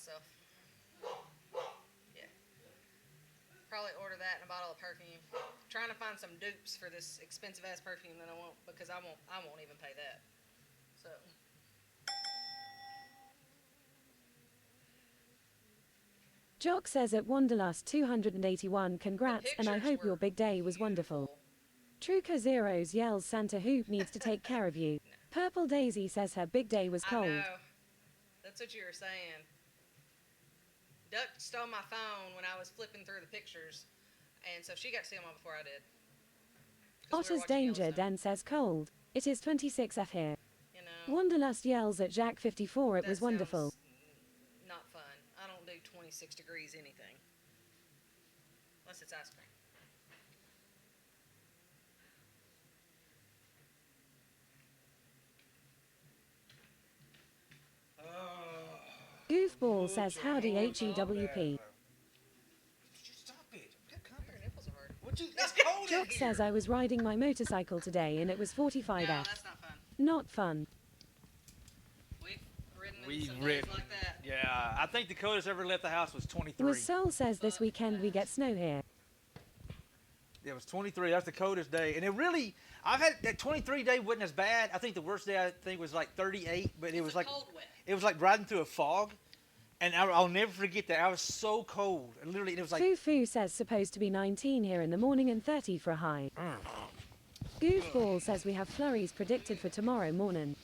myself. Yeah. Probably order that and a bottle of perfume. Trying to find some dupes for this expensive ass perfume that I want because I won't even pay that. So Jock says at Wanderlust 281 congrats and I hope your big day was wonderful. beautiful. Truca Zeros yells Santa Hoop needs to take care of you. Purple Daisy says her big day was I cold. know. That's what you were saying. Duck stole my phone when I was flipping through the pictures, and so she got to see them all before I did. 'Cause we were Otter's watching Danger Yellowstone. Den says cold. It is 26F here. You know, Wanderlust yells at Jack 54 it that was wonderful. sounds not fun. I don't do 26 degrees anything. Unless it's ice cream. Goofball says howdy HEWP. Stop it. Your nipples are hard. It's cold in Jock here. says I was riding my motorcycle today and it was 45F. No, that's not fun. Not fun. We've ridden in We've some days ridden. like that. Yeah, I think the coldest ever left the house was 23. Was Soul says this weekend we get snow here. It was 23. That's the coldest day, and it really. I've had that 23 day wasn't as bad. I think the worst day I think was like 38, but it was like cold wet. it was like riding through a fog, and I'll never forget that. I was so cold, and literally it was like. Foo says supposed to be 19 here in the morning and 30 for a high. Goofball says we have flurries predicted for tomorrow morning.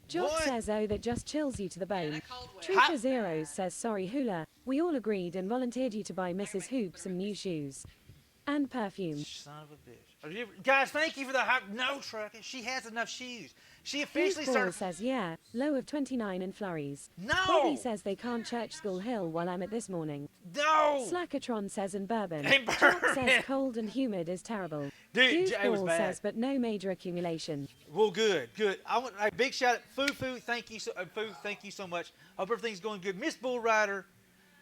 Jock What? says oh that just chills you to the bone. that cold wet. Truca Zeros says sorry Hula. We all agreed and volunteered you to buy Mrs. Hoop some new shoes. And perfume. Son of a bitch. Guys, thank you for the hype. No, Trucker. She has enough shoes. She officially Goofball started. says yeah, low of 29 and flurries. No! Bobby says they can't church School Hill while I'm at this morning. No! Slackatron says in bourbon. In Jock bourbon. says cold and humid is terrible. Dude, it was Goofball bad. says but no major accumulation. Well, good. I want a big shout out. Foo, thank you so much. Hope everything's going good. Miss Bull Rider.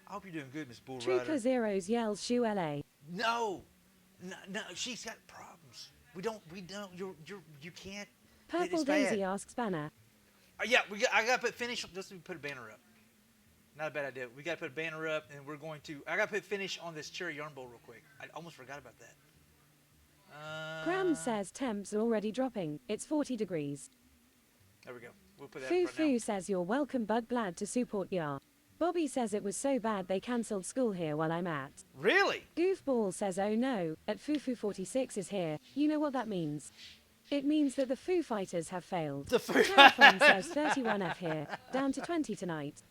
I hope you're doing good, Miss Bull Truca Rider. Zeros yells shoe LA. No, she's got problems. We don't. You can't. Purple it's Daisy bad. asks Banner. Yeah, I got to finish. Let's put a banner up. Not a bad idea. We got to put a banner up, and we're going to. I got to put finish on this cherry yarn bowl real quick. I almost forgot about that. Graham says temps are already dropping. It's 40 degrees. There we go. We'll put that Foo right now. says you're welcome but glad to support ya. Bobby says it was so bad they cancelled school here while I'm at. Really? Goofball says oh no, at Foo 46 is here. You know what that means? It means that the Foo Fighters have failed. The Foo Telephone says 31F here, down to 20 tonight.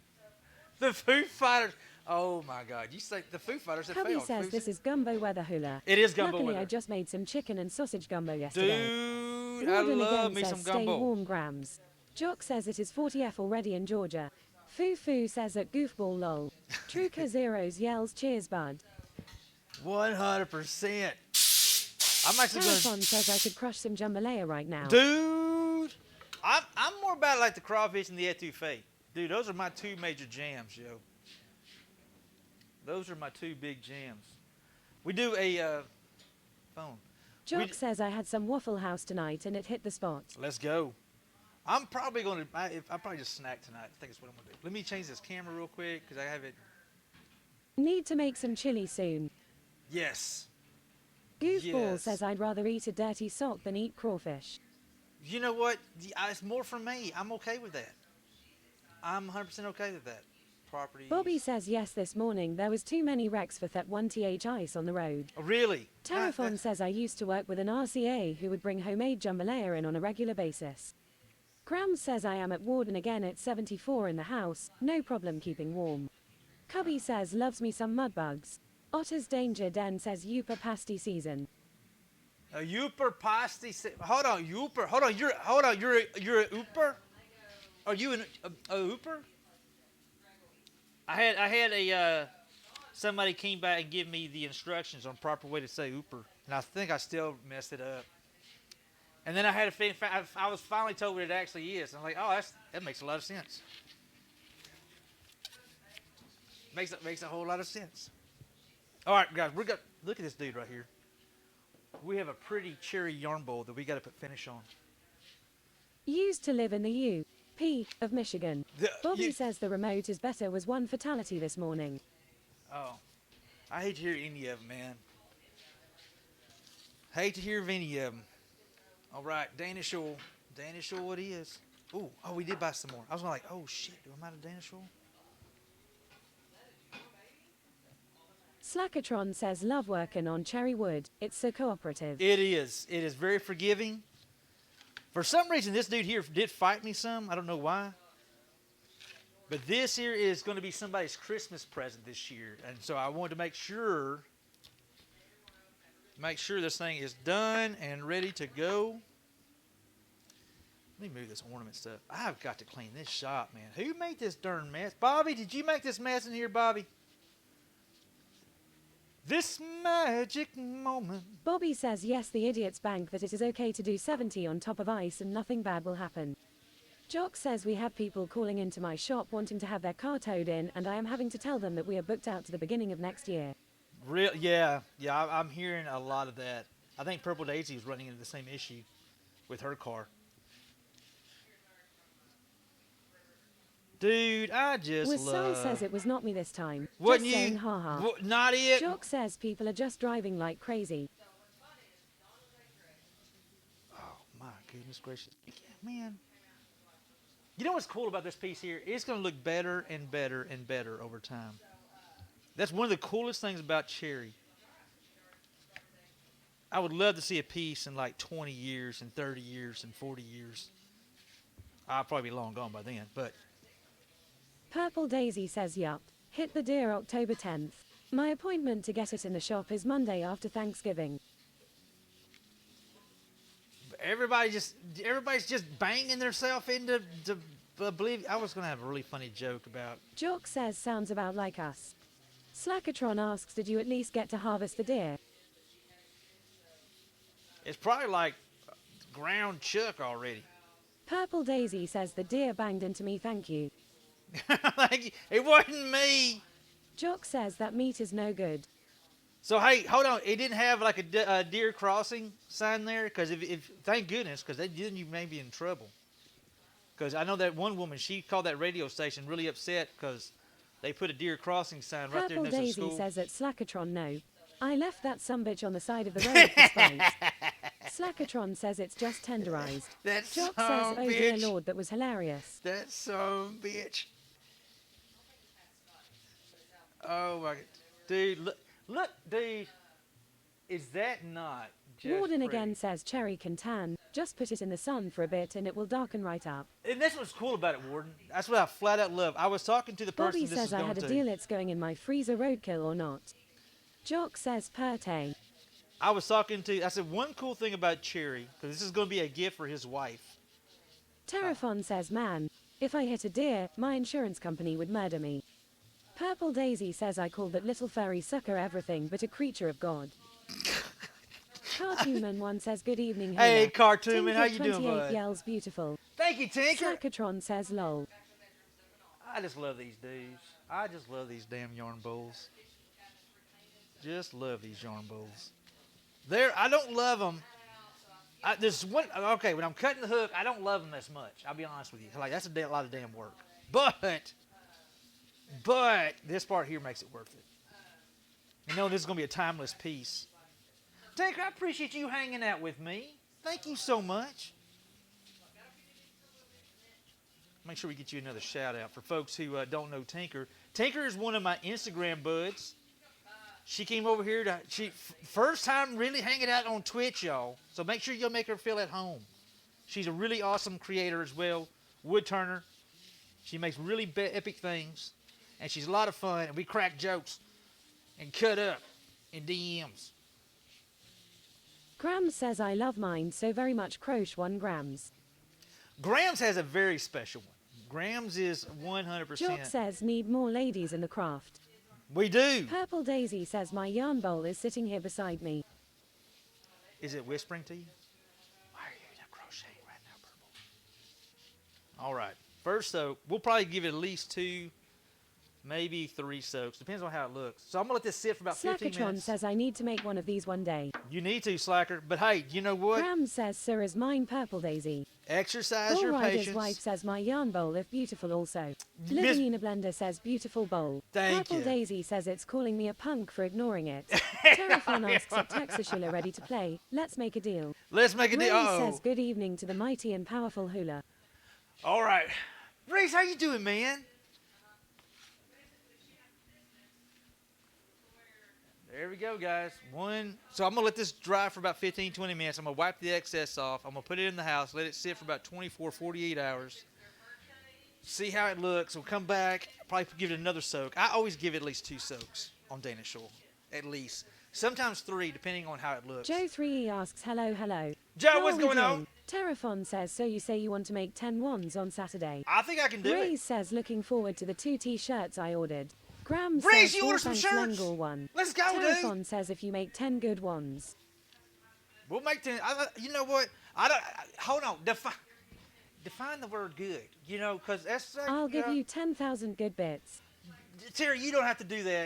The Foo Fighters. Oh my God! You say the Foo Fighters have Cubby failed. says this is gumbo weather hula. It is gumbo Luckily weather. I just made some chicken and sausage gumbo yesterday. Dude, Warden I love again me says some stay gumbo. warm Grams. Jock says it is 40F already in Georgia. Foo says at goofball lol. Truca Zeros yells cheers bud. 100%. I'm actually going Telephone says I could crush some jambalaya right now. Dude, I'm more about like the crawfish and the etouffee. Dude, those are my two major jams, yo. Those are my two big jams. We do a phone. Jock says I had some Waffle House tonight and it hit the spot. Let's go. I'm probably going to. I'll probably just snack tonight. I think that's what I'm going to do. Let me change this camera real quick because I have it. Need to make some chili soon. Yes. Goofball Yes. says I'd rather eat a dirty sock than eat crawfish. You know what? It's more for me. I'm okay with that. I'm 100% okay with that. Property. Bobby says yes this morning there was too many wrecks for that 1th ice on the road. Oh, really? Terraphon says I used to work with an RCA who would bring homemade jambalaya in on a regular basis. Grams says I am at Warden again at 74 in the house, no problem keeping warm. Cubby says loves me some mudbugs. Otter's Danger Den says Youper pasty season. A Youper pasty. Hold on, Youper. Hold on. You're a Ooper. Are you a Ooper? I had a somebody came back and give me the instructions on proper way to say Ooper, and I think I still messed it up. And then I was finally told what it actually is. I'm like, oh, that makes a lot of sense. Makes a whole lot of sense. All right, guys, look at this dude right here. We have a pretty cherry yarn bowl that we got to put finish on. Used to live in the U. P. of Michigan. Bobby says the remote is better was one fatality this morning. Oh, I hate to hear any of them, man. Hate to hear of any of them. All right, Danish oil. Danish oil it is. Ooh, oh, we did buy some more. I was like, oh shit, do I out of Danish oil? Slackatron says love working on cherry wood. It's so cooperative. It is. It is very forgiving. For some reason, this dude here did fight me some. I don't know why. But this here is going to be somebody's Christmas present this year. And so I wanted to make sure this thing is done and ready to go. Let me move this ornament stuff. I've got to clean this shop, man. Who made this darn mess? Bobby, did you make this mess in here, Bobby? This magic moment. Bobby says yes, the idiots bank that it is okay to do 70 on top of ice and nothing bad will happen. Jock says we have people calling into my shop wanting to have their car towed in, and I am having to tell them that we are booked out to the beginning of next year. Yeah, I'm hearing a lot of that. I think Purple Daisy is running into the same issue with her car. Dude, I just love... says it was not me this time. Wasn't just you? saying haha. Not it? Jock says people are just driving like crazy. Oh, my goodness gracious. Man. You know what's cool about this piece here? It's going to look better and better and better over time. That's one of the coolest things about cherry. I would love to see a piece in like 20 years and 30 years and 40 years. I'll probably be long gone by then, but... Purple Daisy says yup. Hit the deer October 10th. My appointment to get it in the shop is Monday after Thanksgiving. Everybody's just banging themselves into believe. I was going to have a really funny joke about... Jock says sounds about like us. Slackatron asks, did you at least get to harvest the deer? It's probably like ground chuck already. Purple Daisy says the deer banged into me, thank you. It wasn't me. Jock says that meat is no good. So hey, hold on. It didn't have like a deer crossing sign there, because if thank goodness, because then you may be in trouble. Because I know that one woman, she called that radio station really upset because they put a deer crossing sign right there Purple next to the Daisy school. says at Slackatron no. I left that sumbitch on the side of the road for spite. Slackatron says it's just tenderized. That Jock son says, of a oh dear bitch. lord, that was hilarious. That son of a bitch. Oh my god. Dude, look, dude. Is that not just Warden pretty? again says cherry can tan. Just put it in the sun for a bit and it will darken right up. And that's what's cool about it, Warden. That's what I flat out love. I was talking to the person Bobby this says is I going had a to. deal it's going in my freezer roadkill or not. Jock says perte. I was talking to, I said, one cool thing about Cherry, because this is going to be a gift for his wife. Terrafon says man, if I hit a deer, my insurance company would murder me. Purple Daisy says I call that little furry sucker everything but a creature of God. Cartoonman one says good evening. Hey, Hila. Cartoonman, how you doing, 28 bud? yells beautiful. Thank you, Tinker. Slackatron says lol. I just love these dudes. I just love these damn yarn bowls. Just love these yarn bowls. I don't love them. There's one, okay, when I'm cutting the hook, I don't love them as much. I'll be honest with you. Like, that's a lot of damn work. But this part here makes it worth it. You know, this is going to be a timeless piece. Tinker, I appreciate you hanging out with me. Thank you so much. Make sure we get you another shout out for folks who don't know Tinker. Tinker is one of my Instagram buds. She came over here first time really hanging out on Twitch, y'all. So make sure you'll make her feel at home. She's a really awesome creator as well, wood turner. She makes really epic things, and she's a lot of fun. And we crack jokes and cut up in DMs. Grams says I love mine so very much. Croche 1 grams. Grams has a very special one. Grams is 100%. Jock says need more ladies in the craft. We do. Purple Daisy says my yarn bowl is sitting here beside me. Is it whispering to you? Why are you crocheting right now, Purple? All right. First, though, we'll probably give it at least 2, maybe 3 soaks. Depends on how it looks. So I'm going to let this sit for about 15 Slackatron minutes. says I need to make one of these one day. You need to, Slacker. But hey, you know what? Graham says so is mine purple daisy. Exercise Bull your Rider's patience. wife says my yarn bowl if beautiful also. Miss- Living in a blender says beautiful bowl. Thank Purple you. Daisy says it's calling me a punk for ignoring it. Terrafon asks if Texashula ready to play. Let's make a deal. Let's make a Ray deal. Uh-oh. says good evening to the mighty and powerful hula. All right. Reese, how you doing, man? There we go, guys. So I'm going to let this dry for about 15, 20 minutes. I'm going to wipe the excess off. I'm going to put it in the house, let it sit for about 24, 48 hours. See how it looks. We'll come back, probably give it another soak. I always give it at least 2 soaks on Danish Shore. At least. Sometimes 3, depending on how it looks. Joe 3E asks hello, hello. Joe, How what's are we going doing? on? Terrafon says so you say you want to make 10 wands on Saturday. I think I can do Ray it. says looking forward to the 2 t-shirts I ordered. Graham Reese, says you ordered some thanks shirts? Langle one. Let's go, dude. Terrafon says if you make 10 good ones. We'll make 10. You know what? Hold on. Define the word good. You know, because that's. I'll give you 10,000 good bits. Terry, you don't have to do that.